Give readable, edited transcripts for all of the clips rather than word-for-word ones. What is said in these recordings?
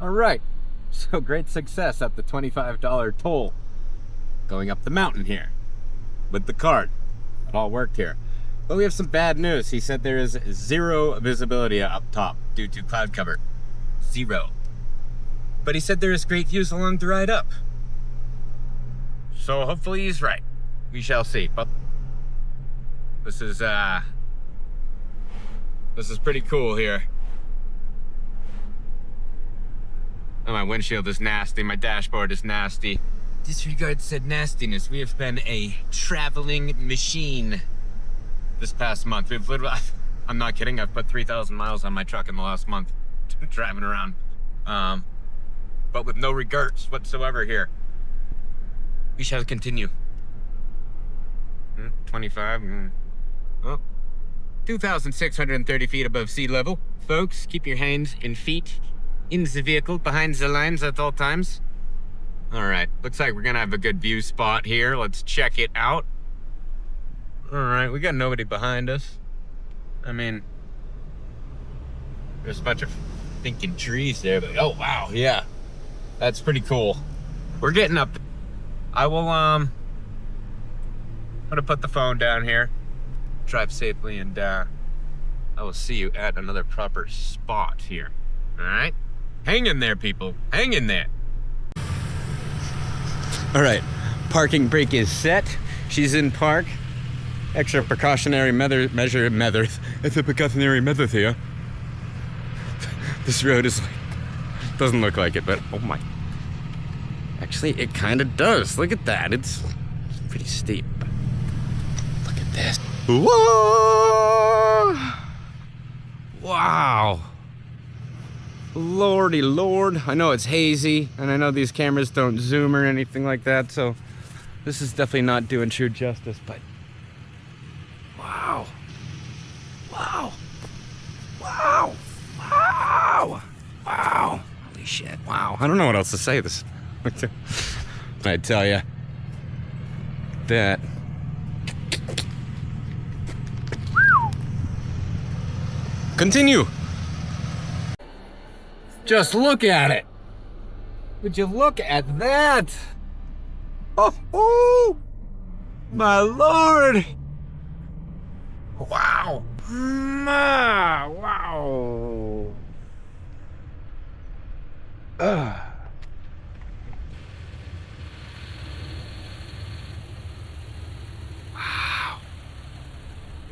All right, so great success up the $25 toll going up the mountain here with the cart. It all worked here. But we have some bad news. He said there is zero visibility up top due to cloud cover. Zero. But he said there is great views along the ride up. So hopefully he's right. We shall see. But this is pretty cool here. Oh, my windshield is nasty. My dashboard is nasty. Disregard said nastiness. We have been a traveling machine this past month. We've literally, I'm not kidding, I've put 3,000 miles on my truck in the last month driving around. But with no regrets whatsoever here. We shall continue. 25. Oh. 2,630 feet above sea level. Folks, keep your hands and feet in the vehicle, behind the lines at all times. All right, looks like we're gonna have a good view spot here. Let's check it out. All right, we got nobody behind us. I mean, there's a bunch of thinking trees there, but oh wow, yeah. That's pretty cool. We're getting up. I will, I'm gonna put the phone down here, drive safely, and I will see you at another proper spot here. All right? Hang in there, people. Hang in there. All right, parking brake is set. She's in park. Extra precautionary measure. It's a precautionary measure here. This road is like, doesn't look like it, but oh my. Actually, it kind of does. Look at that. It's pretty steep. Look at this. Whoa! Wow. Lordy Lord. I know it's hazy, and I know these cameras don't zoom or anything like that, so this is definitely not doing true justice, but wow. Wow. Wow. Wow. Wow. Holy shit. Wow. I don't know what else to say. This. I tell you that. Continue. Just look at it. Would you look at that? Oh, my Lord. Wow. Wow. Wow.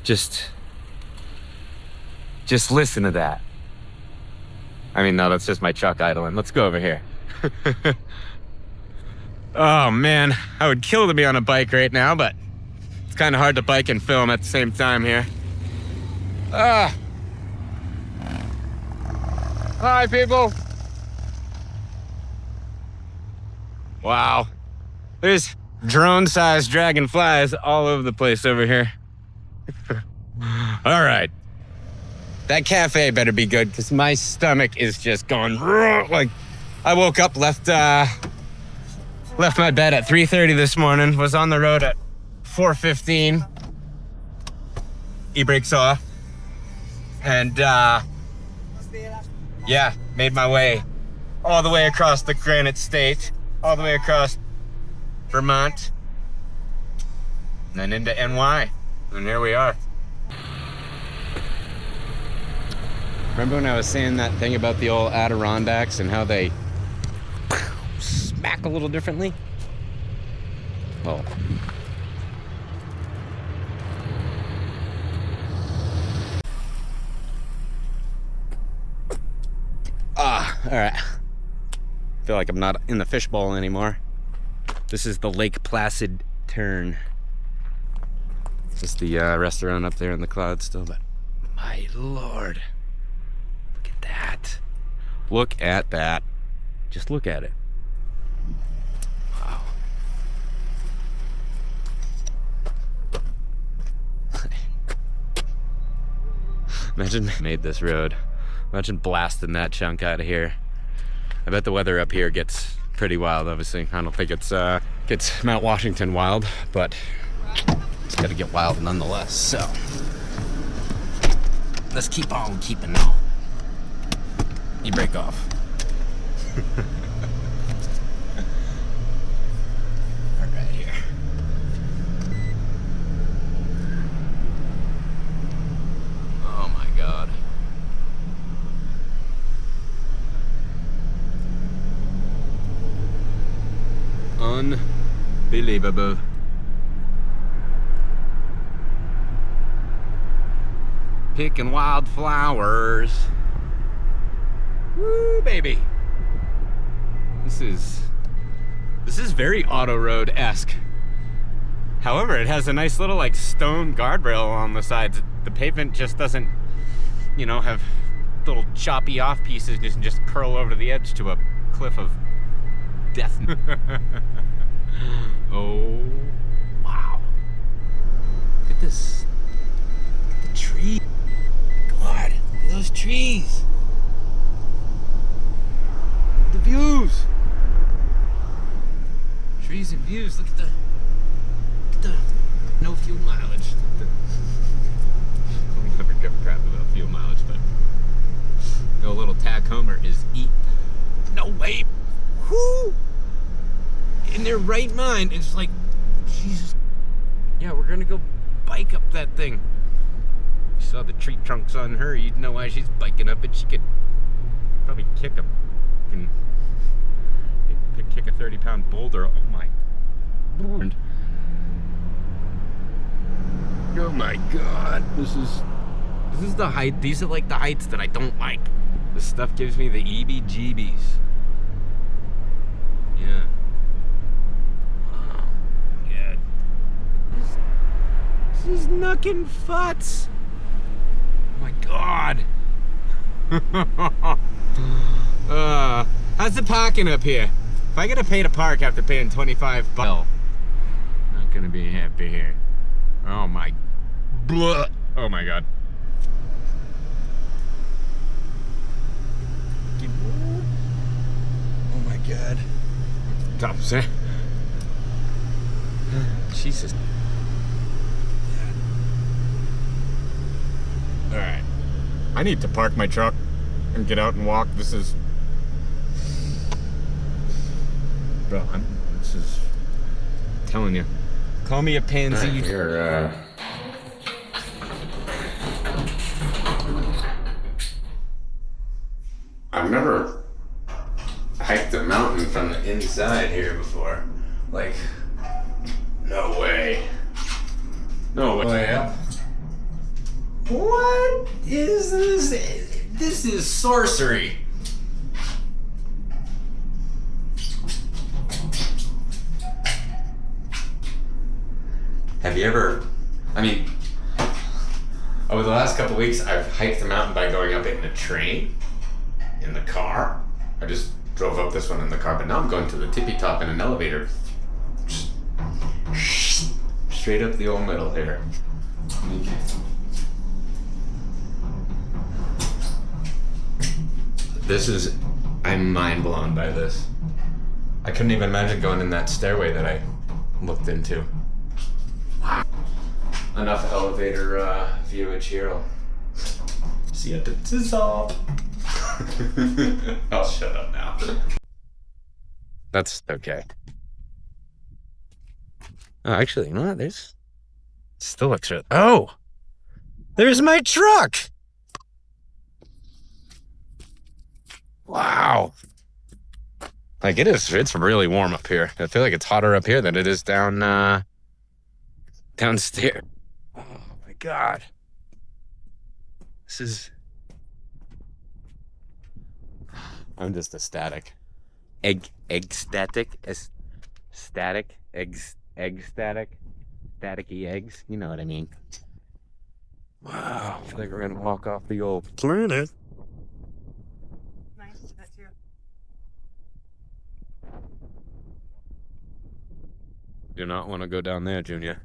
Just listen to that. I mean, no, that's just my truck idling. Let's go over here. Oh, man. I would kill to be on a bike right now, but it's kind of hard to bike and film at the same time here. Hi, people. Wow. There's drone-sized dragonflies all over the place over here. All right. That cafe better be good, because my stomach is just going like. I woke up, left my bed at 3:30 this morning, was on the road at 4:15. E-brakes off. And yeah, made my way all the way across the Granite State, all the way across Vermont, and then into NY. And here we are. Remember when I was saying that thing about the old Adirondacks and how they smack a little differently? Well, all right. I feel like I'm not in the fishbowl anymore. This is the Lake Placid turn. This is the restaurant up there in the clouds still, but my Lord. That. Look at that. Just look at it. Wow. Imagine made this road. Imagine blasting that chunk out of here. I bet the weather up here gets pretty wild, obviously. I don't think it's gets Mount Washington wild, but it's gotta get wild nonetheless, so let's keep on keeping on. You break off. Right here. Oh my God. Unbelievable. Picking wildflowers. Woo, baby. This is very auto road-esque. However, it has a nice little like stone guardrail along the sides. The pavement just doesn't, you know, have little choppy off pieces and just curl over to the edge to a cliff of death. Oh, wow. Look at this. Look at the tree. God, look at those trees. The views. Trees and views. Look at the no fuel mileage. I'll never give a crap about fuel mileage, but no little Tacoma is eat. No way. Whoo! In their right mind, it's like, Jesus. Yeah, we're gonna go bike up that thing. You saw the tree trunks on her, you'd know why she's biking up it. She could probably kick a 30-pound boulder. Oh my Lord. Oh my God. This is the height. These are like the heights that I don't like. This stuff gives me the EBGBs. Yeah. Wow. Yeah. This is knuckin' futs. Oh my God. How's the parking up here? If I gotta pay to park after paying $25, not gonna be happy here. Oh my, blah. Oh my God. Oh my God. Stop saying. Jesus. All right. I need to park my truck and get out and walk. This is. Bro, this is. I'm telling you. Call me a pansy. Right, here, I've never hiked a mountain from the inside here before. Like, no way. No way up. What is this? This is sorcery. Have you ever, I mean, over the last couple weeks, I've hiked the mountain by going up it in a train, in the car. I just drove up this one in the car, but now I'm going to the tippy top in an elevator. Just straight up the old middle here. I'm mind blown by this. I couldn't even imagine going in that stairway that I looked into. Wow. Enough elevator viewage here. I'll see you at the top. I'll shut up now. That's okay. Oh, actually, you know what? There's still extra. Oh, there's my truck. Wow. Like it's really warm up here. I feel like it's hotter up here than it is down downstairs. Oh my God. I'm just ecstatic. Egg-static. Staticky eggs. You know what I mean. Wow. I feel like we're gonna walk off the old planet. Nice, that too. Do not want to go down there, Junior.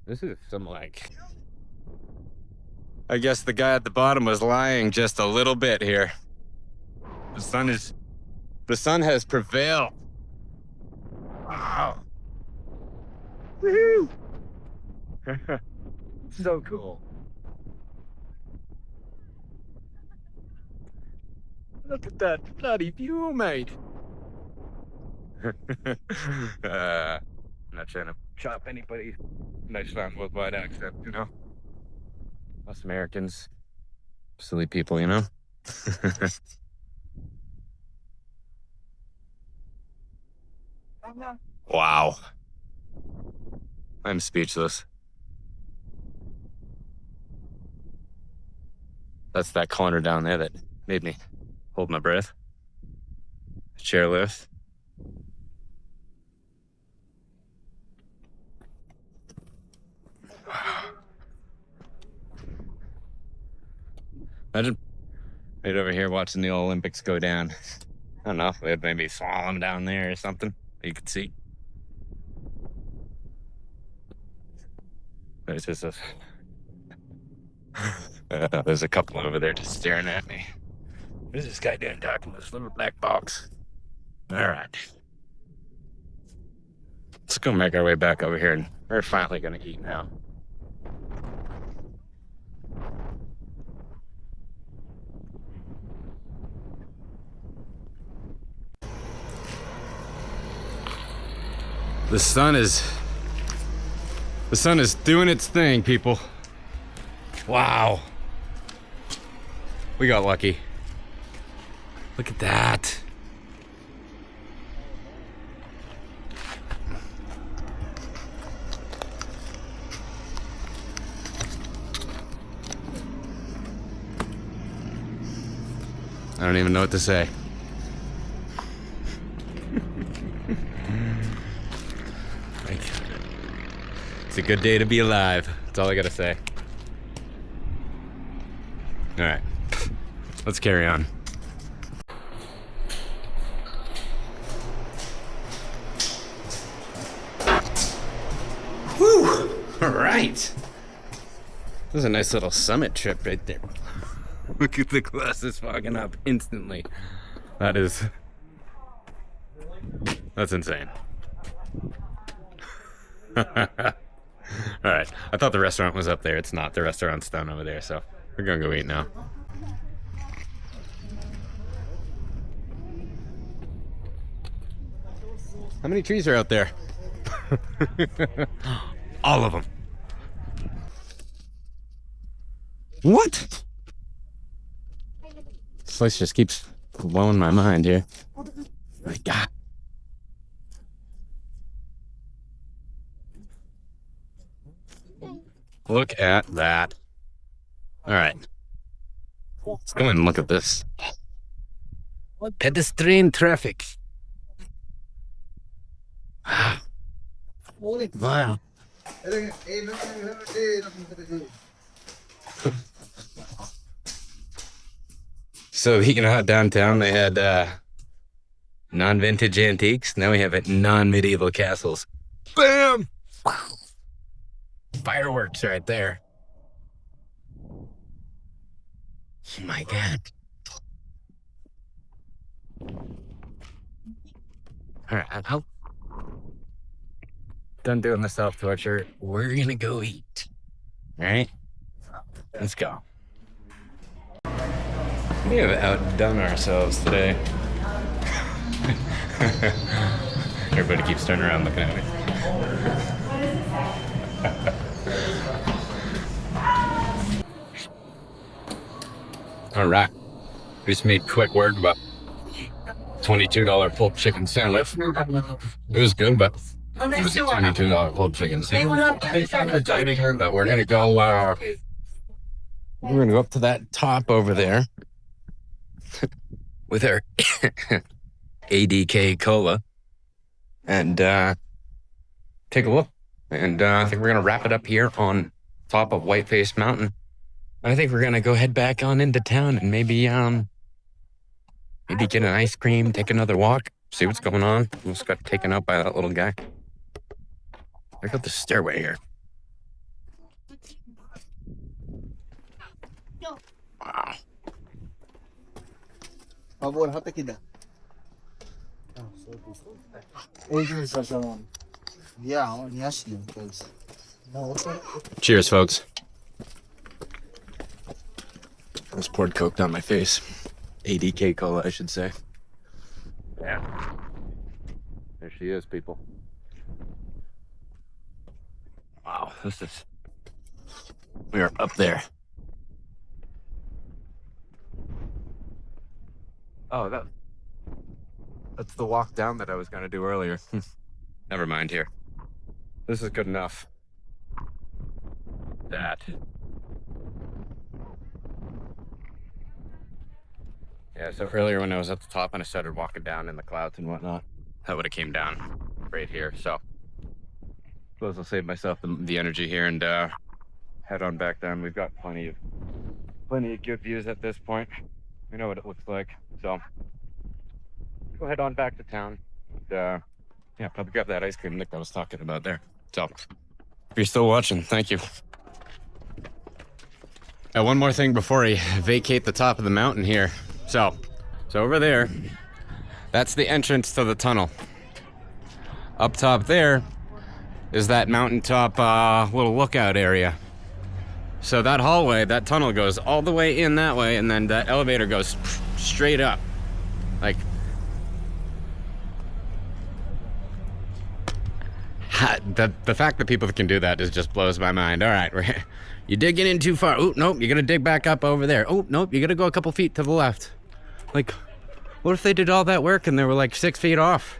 This is some like... I guess the guy at the bottom was lying just a little bit here. The sun has prevailed. Wow. Woohoo! So cool. Look at that bloody view, mate. I'm not trying to chop anybody. Nice round worldwide accent, you know? Us Americans, silly people, you know? Wow. I'm speechless. That's that corner down there that made me hold my breath. Chairlift. Imagine right over here watching the Olympics go down. I don't know, they'd maybe slalom down there or something. You could see. There's just there's a couple over there just staring at me. What is this guy doing talking to this little black box? All right. Let's go make our way back over here, and we're finally gonna eat now. The sun is doing its thing, people. Wow. We got lucky. Look at that. I don't even know what to say. It's a good day to be alive. That's all I gotta say. All right, let's carry on. Whew! All right. This is a nice little summit trip right there. Look at the glasses fogging up instantly. That's insane. All right, I thought the restaurant was up there. It's not. The restaurant's down over there, so we're gonna go eat now. How many trees are out there? All of them. What? This place just keeps blowing my mind here. My God. Look at that. All right. Let's go and look at this. Pedestrian traffic. Wow. So, you know how downtown they had non-vintage antiques? Now we have it non-medieval castles. Bam! Fireworks right there. Oh my God. All right, I'm done doing the self-torture. We're gonna go eat. All right, let's go. We have outdone ourselves today. Everybody keeps turning around looking at me. All right, we just made quick work about $22 pulled chicken sandwich. It was good, but it was a $22 pulled chicken sandwich. But we're gonna go. We're gonna go up to that top over there with our ADK cola and take a look. And I think we're gonna wrap it up here on top of Whiteface Mountain. I think we're gonna go head back on into town and maybe get an ice cream, take another walk, see what's going on. Almost got taken out by that little guy. Check out the stairway here. Wow. Cheers, folks. Almost poured Coke down my face. ADK cola, I should say. Yeah. There she is, people. Wow, we are up there. Oh, that's the walk down that I was gonna do earlier. Never mind here. This is good enough. That. Yeah, so earlier when I was at the top and I started walking down in the clouds and whatnot, that would have came down right here. So suppose I'll save myself the energy here and head on back down. We've got plenty of good views at this point. We know what it looks like. So go head on back to town. And, yeah, probably grab that ice cream Nick I was talking about there. So if you're still watching, thank you. One more thing before I vacate the top of the mountain here. So over there, that's the entrance to the tunnel. Up top there is that mountaintop little lookout area. So that hallway, that tunnel goes all the way in that way, and then that elevator goes straight up. Like, the fact that people can do that just blows my mind. All right, you're digging in too far. Oh, nope, you're gonna dig back up over there. Oh, nope, you're gonna go a couple feet to the left. Like, what if they did all that work and they were like 6 feet off?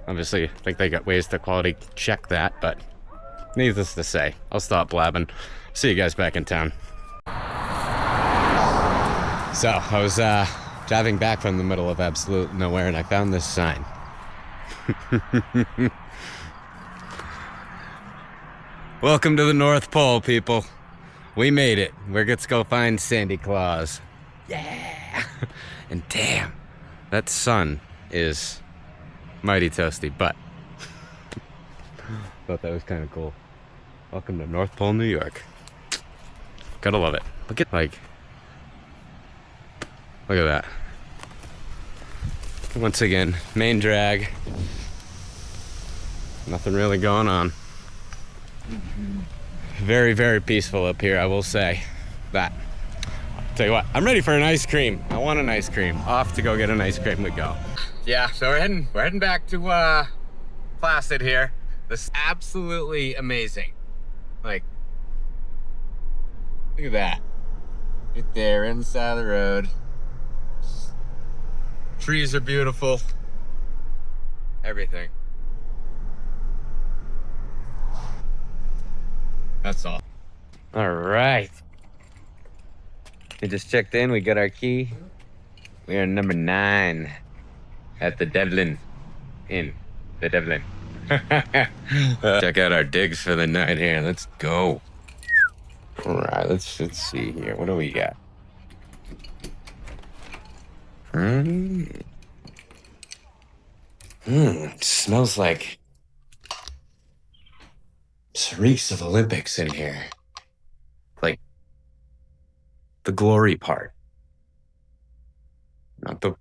Obviously, I think they got ways to quality check that, but needless to say, I'll stop blabbing. See you guys back in town. So, I was driving back from the middle of absolute nowhere and I found this sign. Welcome to the North Pole, people. We made it. Let's go find Santa Claus. Yeah! And damn, that sun is mighty toasty, but thought that was kind of cool. Welcome to North Pole, New York. Gotta love it. Look at that. Once again, main drag. Nothing really going on. Very, very peaceful up here, I will say that. I'll tell you what, I'm ready for an ice cream. I want an ice cream. Off to go get an ice cream we go. Yeah, so we're heading back to Placid here. This is absolutely amazing. Like, look at that. Right there, inside the road. Trees are beautiful. Everything. That's all. All right. We just checked in. We got our key. We are number 9 at the Devlin Inn. The Devlin. Check out our digs for the night here. Let's go. All right. Let's see here. What do we got? It smells like reeks of Olympics in here. Like the glory part. Not the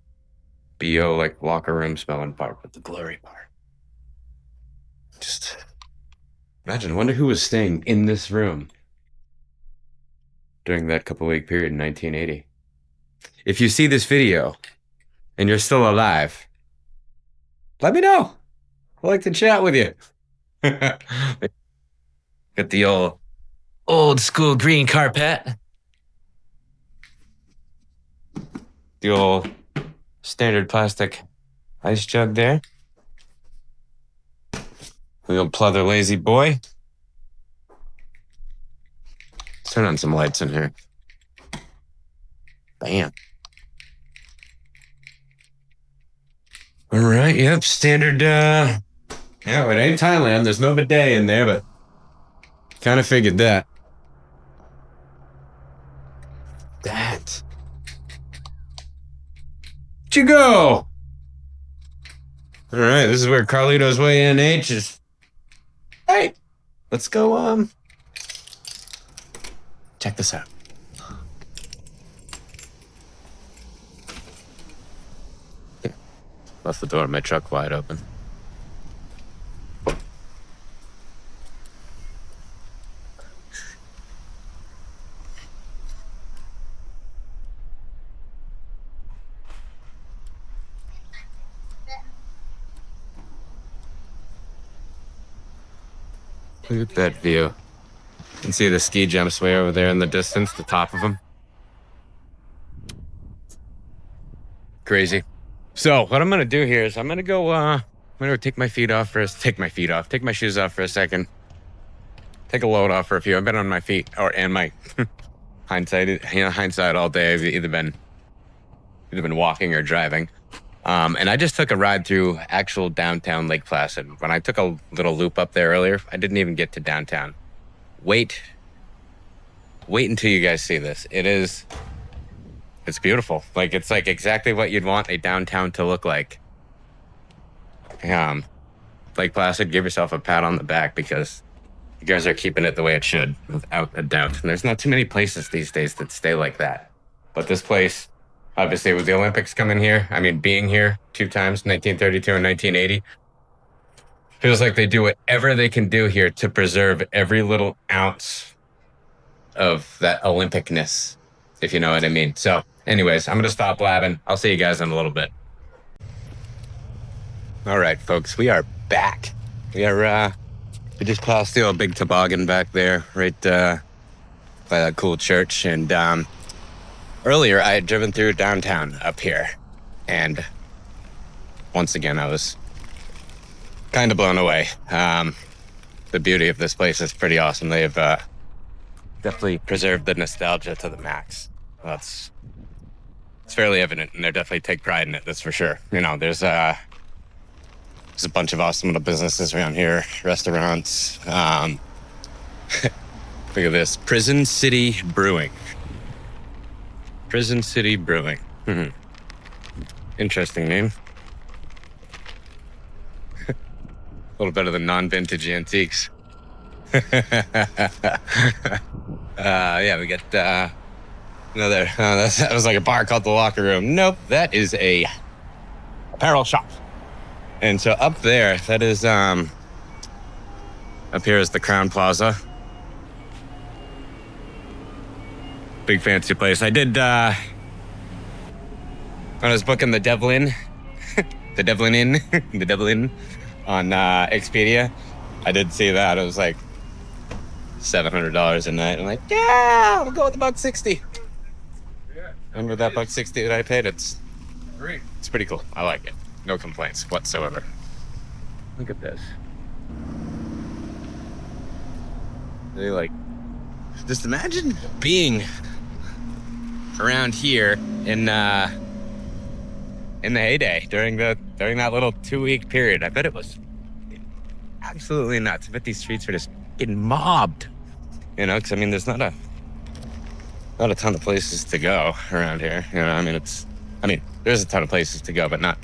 BO like locker room smelling part, but the glory part. Just imagine, I wonder who was staying in this room during that couple-week period in 1980. If you see this video and you're still alive, let me know. I'd like to chat with you. Got the old school green carpet. The old standard plastic ice jug there. The old pleather lazy boy. Let's turn on some lights in here. Bam. All right, yep, standard, yeah, it ain't Thailand. There's no bidet in there, but kind of figured that. Where'd you go? All right, this is where Carlito's Way NH is. Hey, let's go, check this out. Left the door of my truck wide open. Look at that view. You can see the ski jumps way over there in the distance, the top of them. Crazy. So what I'm gonna do here is I'm gonna go take my feet off first. Take my shoes off for a second. Take a load off for a few. I've been on my feet and my hindsight all day. I've either been walking or driving. And I just took a ride through actual downtown Lake Placid. When I took a little loop up there earlier, I didn't even get to downtown. Wait until you guys see this. It's beautiful. It's like exactly what you'd want a downtown to look like. Lake Placid, give yourself a pat on the back because you guys are keeping it the way it should, without a doubt. And there's not too many places these days that stay like that. But this place, obviously with the Olympics coming here, being here 2 times, 1932 and 1980, feels like they do whatever they can do here to preserve every little ounce of that Olympicness, if you know what I mean. So anyways, I'm going to stop blabbing. I'll see you guys in a little bit. All right, folks, we are back. We just passed the old big toboggan back there, right by that cool church. And earlier, I had driven through downtown up here. And once again, I was kind of blown away. The beauty of this place is pretty awesome. They have definitely preserved the nostalgia to the max. It's fairly evident, and they definitely take pride in it, that's for sure. There's a bunch of awesome little businesses around here, restaurants. Look at this, Prison City Brewing. Prison City Brewing. Interesting name. A little better than non-vintage antiques. Yeah, we got another. That was like a bar called the Locker Room. Nope, that is a apparel shop. And so up there, that is up here is the Crown Plaza. Big fancy place. I did when I was booking the Devlin, the Devlin Inn on Expedia. I did see that. It was like $700 a night. I'm like, yeah, we'll go with the $160. Remember that $160 that I paid? It's great. It's pretty cool. I like it. No complaints whatsoever. Look at this. Just imagine being around here in the heyday during that little 2-week period. I bet it was absolutely nuts. I bet these streets were just getting mobbed. Because there's not a ton of places to go around here. There's a ton of places to go, but not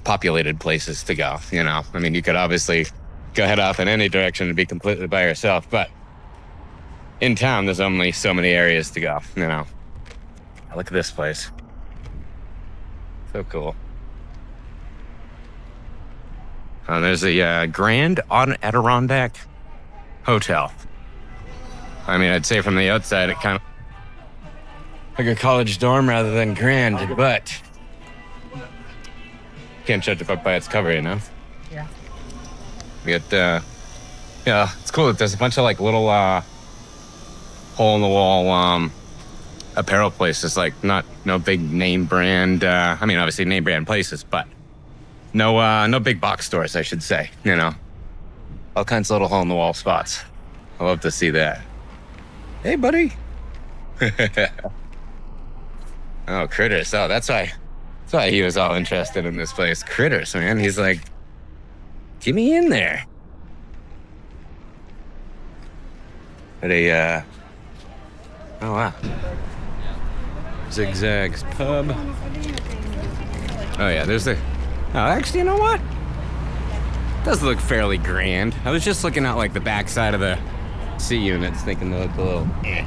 populated places to go. You could obviously go head off in any direction and be completely by yourself, but in town, there's only so many areas to go. Look at this place. So cool. There's a Grand Adirondack Hotel. I'd say from the outside, it kind of like a college dorm rather than grand, but can't judge a book by its cover, Yeah. We got, it's cool that there's a bunch of little hole-in-the-wall apparel places, no big name brand. Obviously name brand places, but no big box stores, I should say. All kinds of little hole-in-the-wall spots. I love to see that. Hey, buddy. Oh, Critters. Oh, that's why he was all interested in this place. Critters, man. He's like, get me in there. At a, oh, wow. Zigzag's Pub. Oh, yeah, oh, actually, you know what? It does look fairly grand. I was just looking at, the back side of the C units, thinking they looked a little, yeah.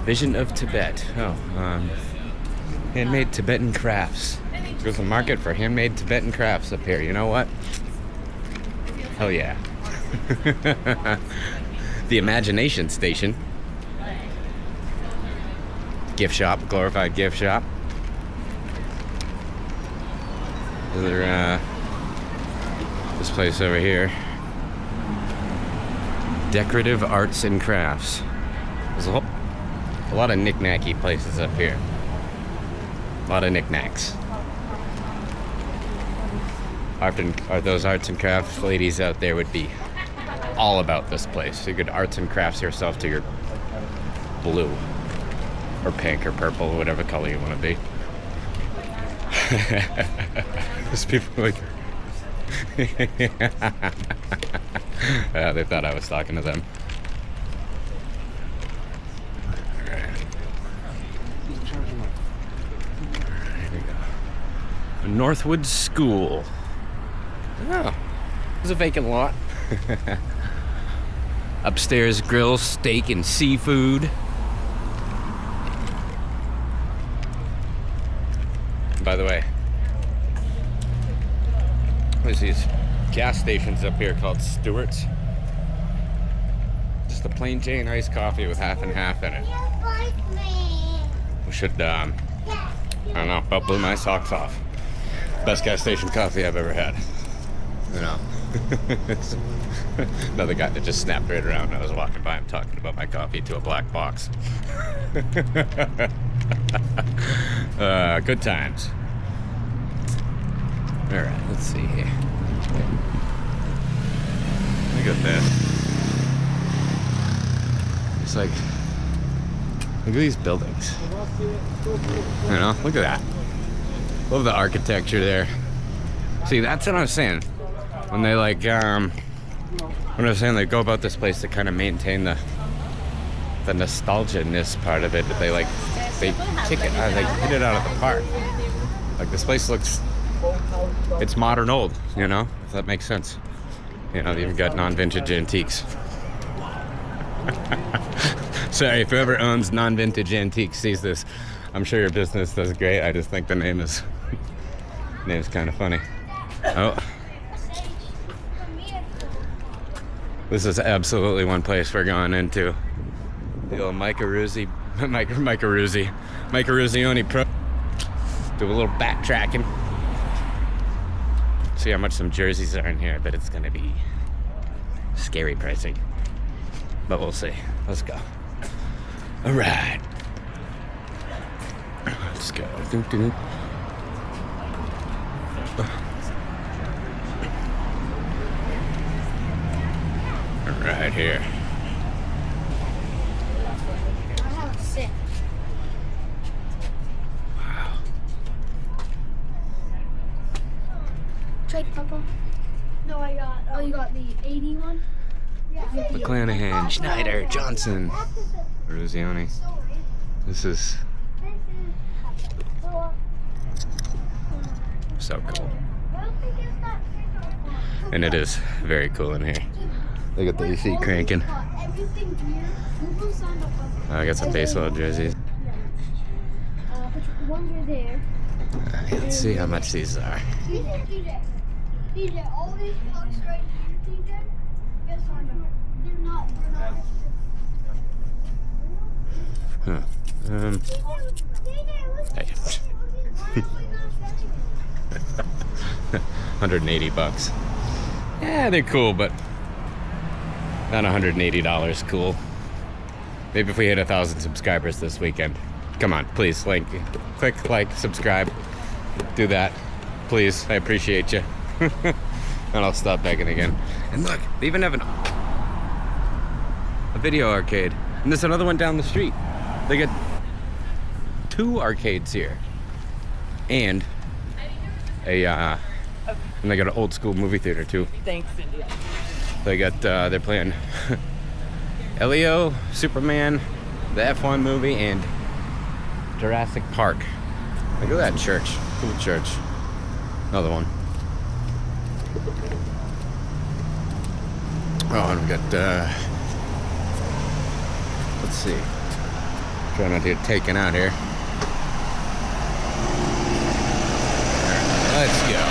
Vision of Tibet. Oh, handmade Tibetan crafts. There's a market for handmade Tibetan crafts up here. You know what? Hell yeah. The Imagination Station. Gift shop, glorified gift shop. This place over here. Decorative Arts and Crafts. There's a lot of knick-knacky places up here. A lot of knickknacks. Often, those arts and crafts ladies out there would be all about this place. You could arts and crafts yourself to your blue or pink or purple or whatever color you want to be. There's people like they thought I was talking to them. Here we go. Northwood School. Oh, there's a vacant lot. Upstairs grill, steak and seafood. By the way, there's these gas stations up here called Stewart's. Just a plain Jane iced coffee with half and half in it. We should, I don't know, about blew my socks off. Best gas station coffee I've ever had. You know. Another guy that just snapped right around. I was walking by him talking about my coffee to a black box. Good times. Alright, let's see here. Look at this. It's like, look at these buildings. You know, look at that. Love the architecture there. See, that's what I was saying. When they like, when I was saying they go about this place to kind of maintain the nostalgia-ness part of it, but they kick it, they hit it out of the park. Like this place looks, it's modern old, you know, if that makes sense. You know, you've got non-vintage antiques. Sorry, if whoever owns non-vintage antiques sees this, I'm sure your business does great. I just think the name's kind of funny. Oh. This is absolutely one place we're going into. The old Mike Ruzioni Pro. Do a little backtracking. See how much some jerseys are in here, but it's gonna be scary pricing. But we'll see. Let's go. All right. Let's go. Right here. Wow. Trade, Papa. No, I got. Oh, you got the 81? Yeah. McClanahan, Schneider, Johnson, Ruzioni. This is so cool. And it is very cool in here. Look at the AC cranking. I got some baseball jerseys. Let's see how much these are. All these bucks right here, yes, I know. They're not. Huh. 180 bucks. Yeah, they're cool, but not $180 cool. Maybe if we hit 1,000 subscribers this weekend. Come on, please, click like, subscribe. Do that, please. I appreciate you. And I'll stop begging again. And look, they even have a video arcade. And there's another one down the street. They got 2 arcades here. And and they got an old school movie theater too. Thanks, Cindy. They got, they're playing Elio, Superman, the F1 movie, and Jurassic Park. Look at that church. Cool church. Another one. Oh, and we got, let's see. Trying not to get taken out here. Let's go.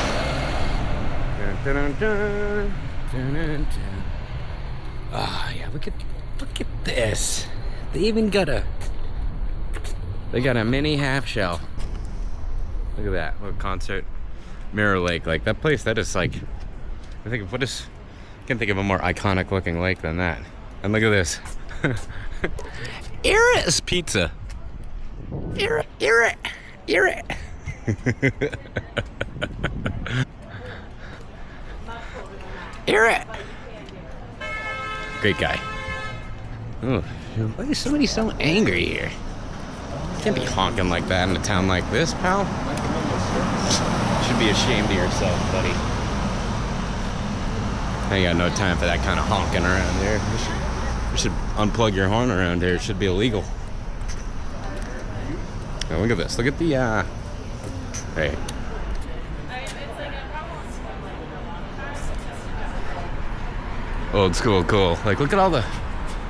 Dun, dun, dun, dun, dun, dun. Oh, yeah, look at this. They even got a mini half shell. Look at that. What a concert. Mirror Lake, like that place, that is like I think can't think of a more iconic looking lake than that. And look at this. Iris pizza. Iris. Iris. Great guy. Oh, why is somebody so angry here? Can't be honking like that in a town like this, pal. You should be ashamed of yourself, buddy. I ain't got no time for that kind of honking around here. You should unplug your horn around here. It should be illegal. Now look at this. Look at the, hey. Old school cool. Like, look at all the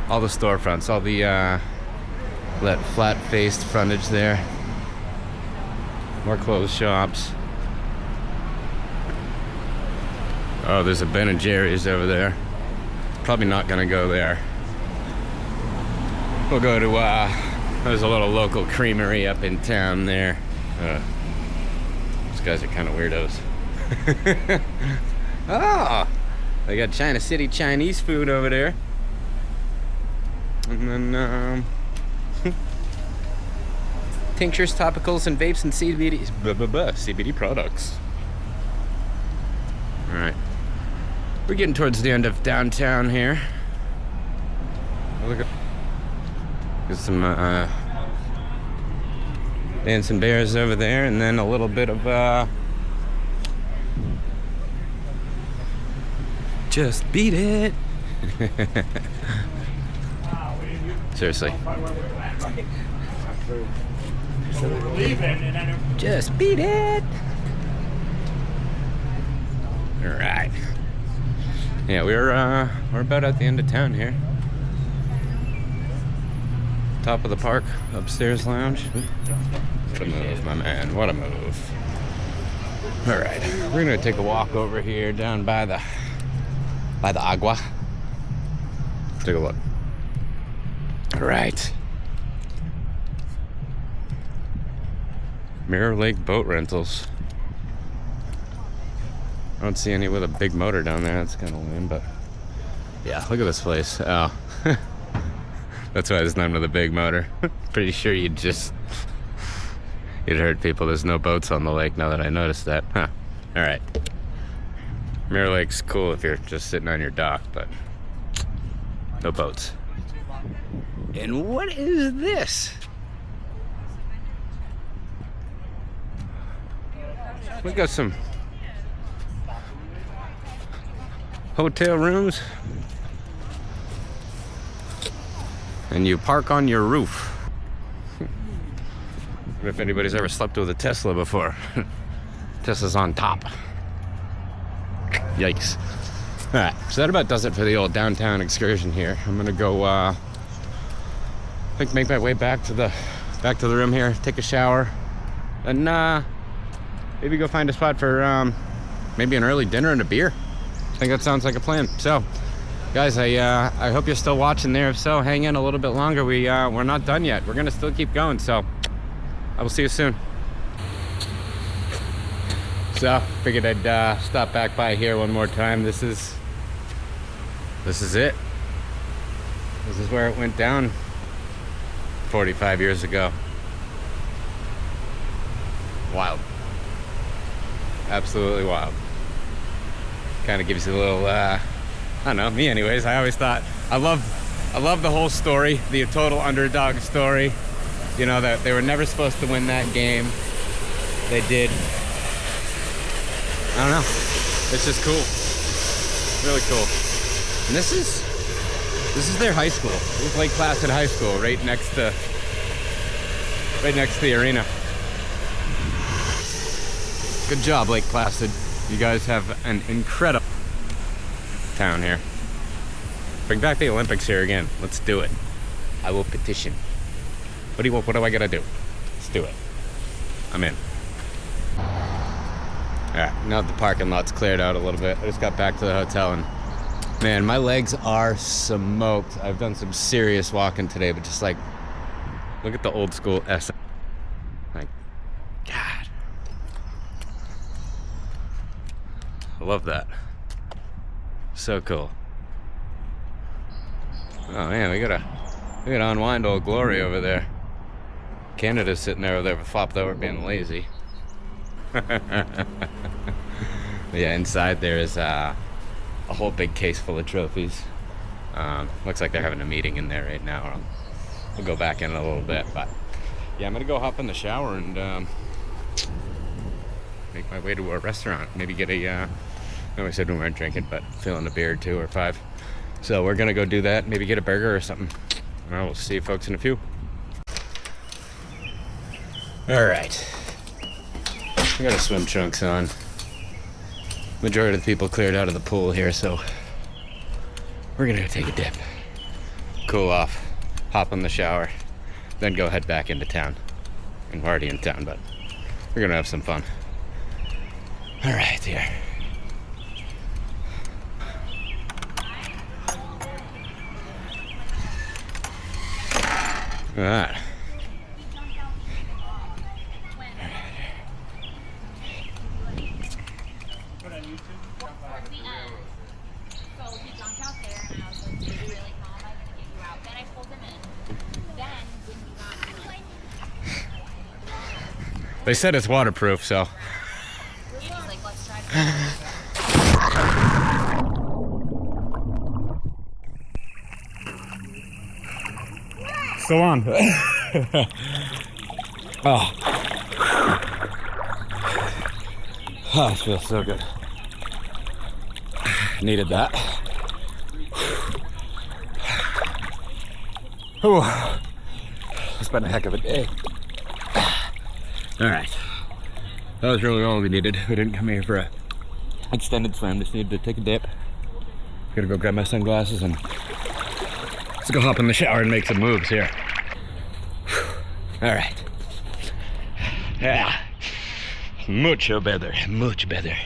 storefronts, all the, that flat-faced frontage there. More clothes shops. Oh, there's a Ben & Jerry's over there. Probably not gonna go there. We'll go to, there's a little local creamery up in town there. These guys are kind of weirdos. Oh! They got China City Chinese food over there. And then, tinctures, topicals, and vapes and CBD products. Alright. We're getting towards the end of downtown here. Look at... There's some, dancing bears over there, and then a little bit of, just beat it. Seriously. Just beat it. All right. Yeah, we're about at the end of town here. Top of the park, upstairs lounge. What a move, my man. What a move. All right, we're gonna take a walk over here down by the agua. Take a look. All right. Mirror Lake Boat Rentals. I don't see any with a big motor down there. That's kind of lame, but yeah, look at this place. Oh, that's why it's named with a big motor. Pretty sure you'd hurt people. There's no boats on the lake now that I noticed that. Huh. All right. Mirror Lake's cool if you're just sitting on your dock, but no boats. And what is this? We got some hotel rooms. And you park on your roof. What if anybody's ever slept with a Tesla before? Tesla's on top. Yikes. Alright, so that about does it for the old downtown excursion here. I'm gonna go I think make my way back to the room here, take a shower, and maybe go find a spot for maybe an early dinner and a beer. I think that sounds like a plan. So guys, I hope you're still watching there. If so, hang in a little bit longer. We're not done yet. We're gonna still keep going, so I will see you soon. So figured I'd stop back by here one more time. This is it. This is where it went down 45 years ago. Wild. Absolutely wild. Kind of gives you a little, I don't know, me anyways. I always thought, I love the whole story, the total underdog story. You know, that they were never supposed to win that game. They did. I don't know. It's just cool. Really cool. And this is their high school. This is Lake Placid High School, right next to the arena. Good job, Lake Placid. You guys have an incredible town here. Bring back the Olympics here again. Let's do it. I will petition. What do I gotta do? Let's do it. I'm in. Alright, now that the parking lot's cleared out a little bit, I just got back to the hotel and man, my legs are smoked. I've done some serious walking today, but just like, look at the old school S. Like, God. I love that. So cool. Oh man, we gotta unwind old Glory over there. Canada's sitting there with her flopped over being lazy. Yeah, inside there is a whole big case full of trophies. Looks like they're having a meeting in there right now. We'll go back in a little bit, but yeah, I'm gonna go hop in the shower and make my way to a restaurant. Maybe get a, no, I said we weren't drinking, but feeling a beer or 2 or 5. So we're gonna go do that, maybe get a burger or something. Well, we'll see you folks in a few. All right, I got a swim trunks on. Majority of the people cleared out of the pool here, so we're gonna go take a dip, cool off, hop in the shower, then go head back into town. And we're already in town, but we're gonna have some fun. All right, here. All right. They said it's waterproof, so. Still on. Oh, it feels so good. Needed that. Whew. It's been a heck of a day. All right, that was really all we needed. We didn't come here for a extended swim, just needed to take a dip. Gotta go grab my sunglasses and let's go hop in the shower and make some moves here. All right. Yeah, mucho better, much better.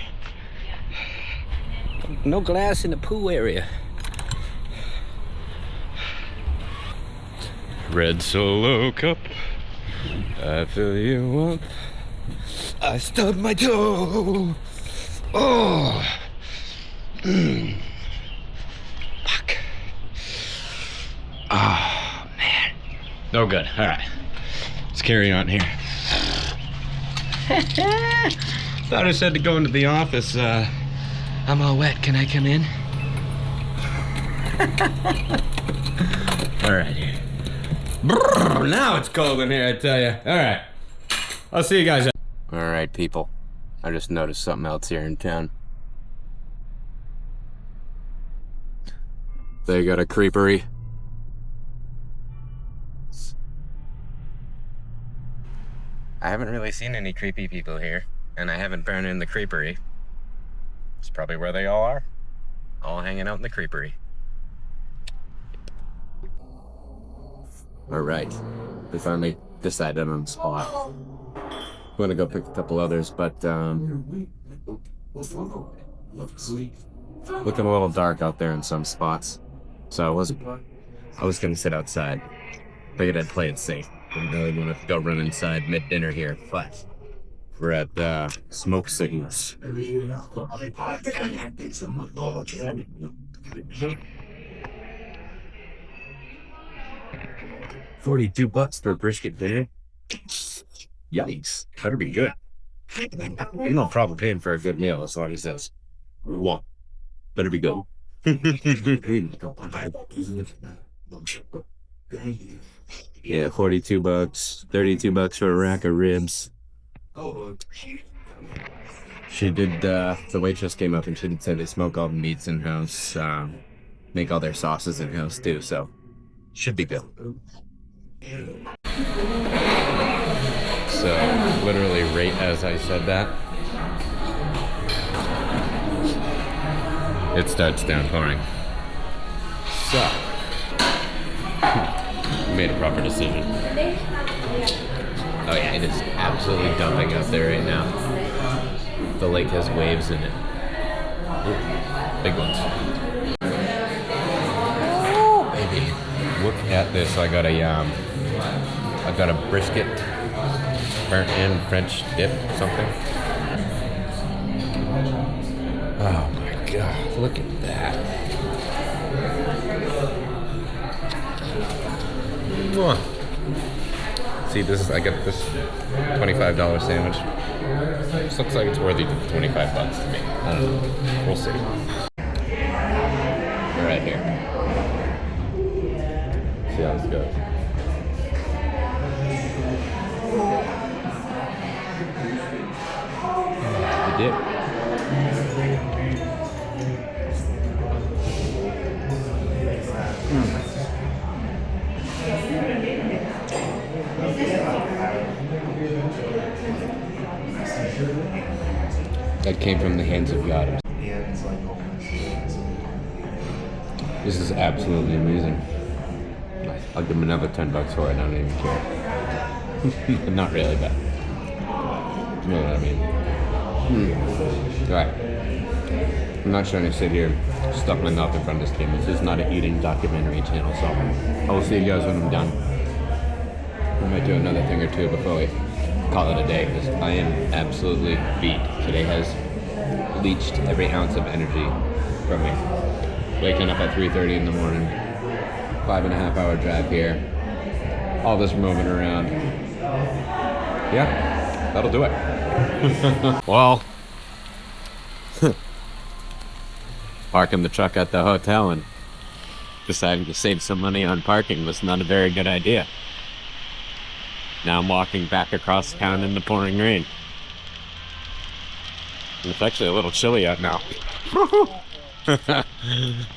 No glass in the pool area. Red Solo cup. I feel you want. I stubbed my toe. Oh. Fuck. Oh, man. No good. All right. Let's carry on here. Thought I said to go into the office. I'm all wet. Can I come in? All right. Now it's cold in here, I tell you. All right. I'll see you guys. All right, people. I just noticed something else here in town. They got a creepery. I haven't really seen any creepy people here, and I haven't been in the creepery. It's probably where they all are. All hanging out in the creepery. All right, we finally decided on the spot. I'm gonna go pick a couple others, but looking a little dark out there in some spots. So I was gonna sit outside. Figured I'd play it safe. Didn't really want to go run inside mid-dinner here, but we're at Smoke Signals. $42 for a brisket dinner? Yikes. Better be good. No problem paying for a good meal as long as it's one. Better be good. Yeah, $42, $32 for a rack of ribs. She did, the waitress came up and she said they smoke all the meats in-house, make all their sauces in-house too, so should be good. So, literally right as I said that, it starts downpouring. So, made a proper decision. Oh yeah, it is absolutely dumping out there right now. The lake has waves in it. Ooh, big ones. Oh, baby. Look at this. I got a brisket, burnt end French dip, something. Oh my God, look at that. Mwah. See, I got this $25 sandwich. This looks like it's worthy $25 to me. I don't know. We'll see. We're right here. See how this goes. The dip. That came from the hands of God. This is absolutely amazing. I'll give him another $10 for it. I don't even care. Not really, but you know what I mean. Alright. I'm not trying to sit here stuff my mouth in front of this game. This is not an eating documentary channel, so I will see you guys when I'm done. I might do another thing or two before we call it a day, because I am absolutely beat. Today has leached every ounce of energy from me. Waking up at 3:30 in the morning, 5.5 hour drive here, all this moving around. Yeah, that'll do it. Well, parking the truck at the hotel and deciding to save some money on parking was not a very good idea. Now I'm walking back across town in the pouring rain. It's actually a little chilly out now.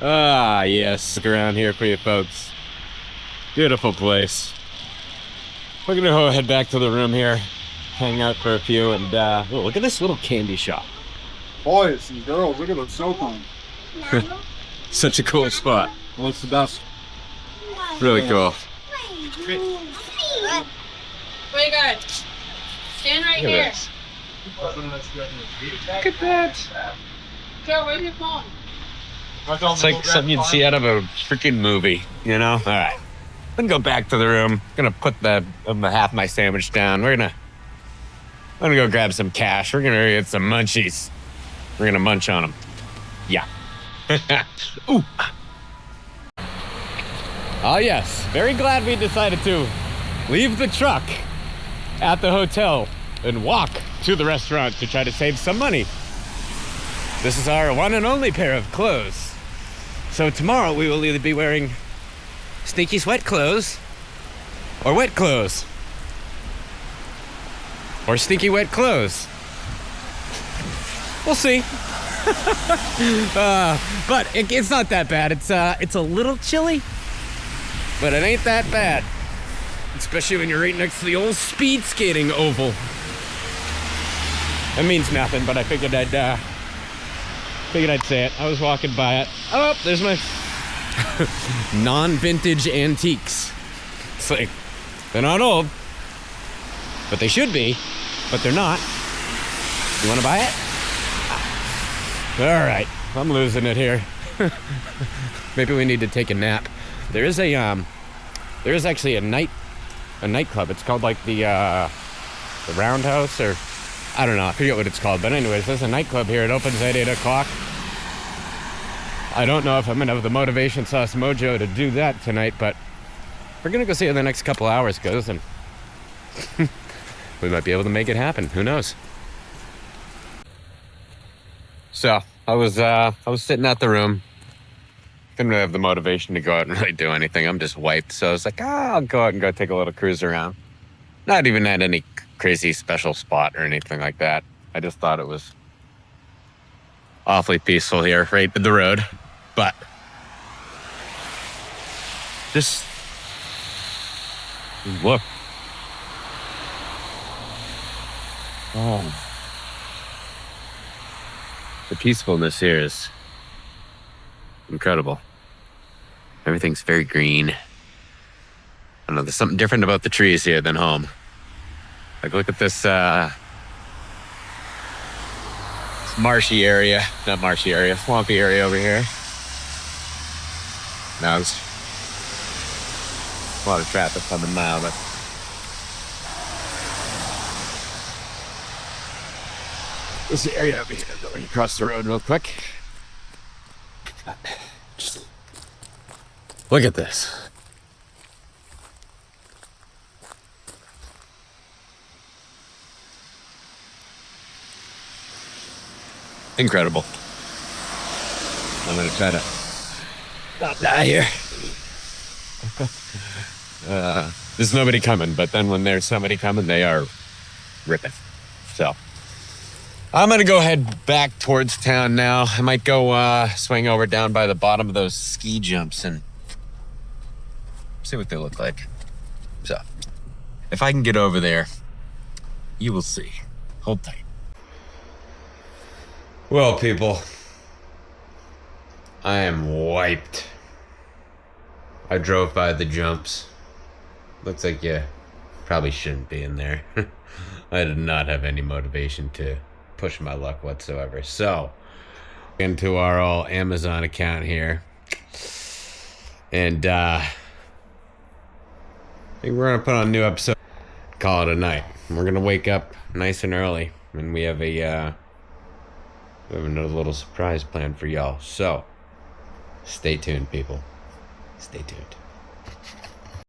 Ah, yes. Look around here for you folks. Beautiful place. We're gonna go head back to the room here, hang out for a few, and oh, look at this little candy shop. Boys and girls, look at the cell phone. Such a cool spot. What's the best? Really cool. Wait, guys. Stand right Look at here. this. Look at that. Joe, where's your phone? It's like something you'd see out of a freaking movie, you know? All right. I'm gonna go back to the room. Gonna put half my sandwich down. I'm gonna go grab some cash. We're gonna get some munchies. We're gonna munch on them. Yeah. Ooh. Oh yes, very glad we decided to leave the truck at the hotel and walk to the restaurant to try to save some money. This is our one and only pair of clothes. So tomorrow we will either be wearing stinky sweat clothes or wet clothes. Or stinky wet clothes. We'll see. But it's not that bad. It's a little chilly, but it ain't that bad. Especially when you're right next to the old speed skating oval. That means nothing, but I figured I'd say it. I was walking by it. Oh, there's my non-vintage antiques. It's like, they're not old, but they should be, but they're not. You want to buy it? All right, I'm losing it here. Maybe we need to take a nap. There is actually a nightclub. It's called like the Roundhouse, or I don't know. I forget what it's called. But anyways, there's a nightclub here. It opens at 8 o'clock. I don't know if I'm gonna have the motivation sauce mojo to do that tonight, but we're gonna go see how the next couple hours goes, and we might be able to make it happen. Who knows? So I was sitting at the room. Didn't really have the motivation to go out and really do anything. I'm just wiped, so I was like, I'll go out and go take a little cruise around. Not even at any crazy special spot or anything like that. I just thought it was awfully peaceful here, right at the road. But just look. Oh. The peacefulness here is incredible. Everything's very green. I don't know, there's something different about the trees here than home. Like, look at this marshy area. Not marshy area, swampy area over here. Now there's a lot of traffic coming now, but this area over here, going across the road real quick. Just look at this. Incredible. I'm gonna try to not die here. There's nobody coming, but then when there's somebody coming, they are ripping. So I'm gonna go head back towards town now. I might go swing over down by the bottom of those ski jumps and see what they look like. So if I can get over there, you will see. Hold tight. Well, people, I am wiped. I drove by the jumps. Looks like you probably shouldn't be in there. I did not have any motivation to push my luck whatsoever. So, into our all Amazon account here. And I think we're gonna put on a new episode. Call it a night. We're gonna wake up nice and early, and we have another little surprise planned for y'all. So, stay tuned, people. Stay tuned.